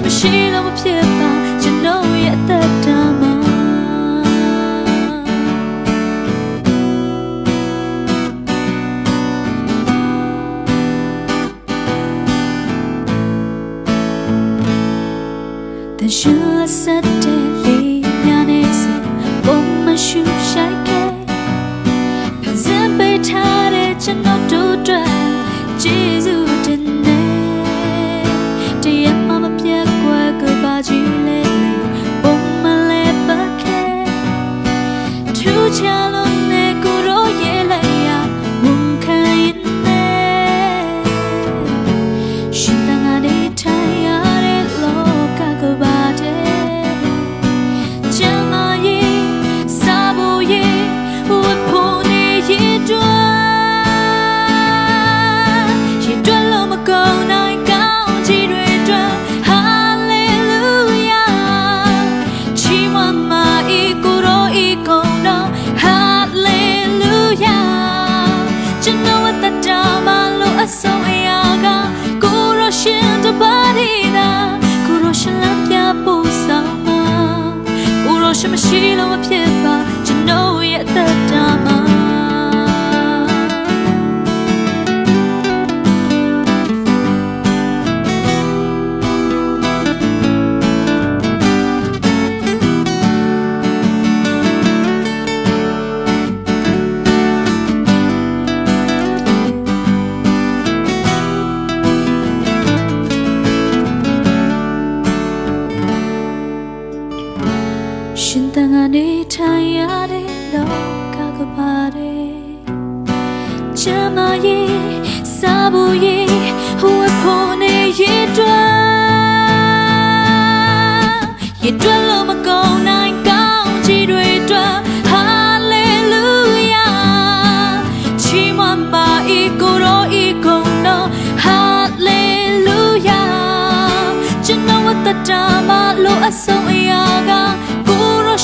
မရှိလို့မဖြစ်ပါကျွန်တော်ရဲ့အသက်တာမှာတန်ရှင်းလက်ဆက်တဲ့လေးများနေစေပုံမရှိရှိုက်ခဲ့ဖန်ဆင်းပေးထားတဲ့ကျွန်တော်တို့အတွက်ကျေးဇူးတင်နေတရားမှမပြတ်ကွယ်ကပါကြည့်လေပုံမလဲပါခဲ့ထူးခြားလို့နေကိုရောရဲ့လိုက်ရဝန်ခံရင်နေရှင်တန်ကနေထိုင်ရတဲ့လောကကပါတဲ့ကျမရဲ့စားဖို့ရဲ့ဝတ်ဖို့နေရဲ့တွေ့လို့မကောင်းနိုင်ကောင်းချီတွေအတွက်ဟာလေလုယာချီးမွမ်းမဤကိုရောဤကုန်တော့ဟာလေလုယာကျွန်တော်အသက်တာမလို့အဆုံးအရာကကိုရောရှင်တပါးဒီနာကိုရောရှင်လမ်းပြဖို့ဆောင်မကိုရောရှင်မရှိလို့မဖြစ်ပါကျွန်တော်ရဲ့အသက်တာမှာရှင်တန်ကနေထိုင်ရတဲ့လောကကပါတယ်ကျမရဲ့စားဖို့ရဲ့ဝတ်ဖို့နေရဲ့တွေ့လို့မကောင်းနိုင်ကောင်းချီတွေအတွက်ဟာလေလုယာချီးမွမ်းပါဤကိုရောဤကုန်တော့ဟာလေလုယာကျွန်တော်အသက်တာမလို့အဆုံးအရာက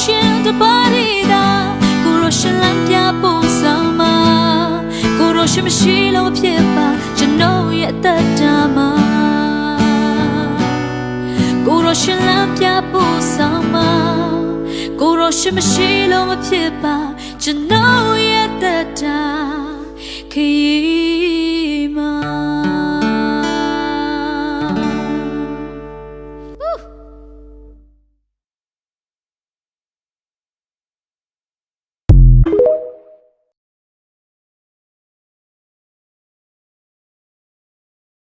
ရှင်တပါးရီတာကိုရောရှင်လမ်းပြဖို့ဆောင်မကိုရောရှင်မရှိလို့ဖြစ်ပါကျွန်တော်ရဲ့အသက်တာမှာကိုရောရှင်လမ်းပြဖို့ဆောင်မကိုရောရှင်မရှိလို့မဖြစ်ပါကျွန်တော်ရဲ့အသက်တာခရီး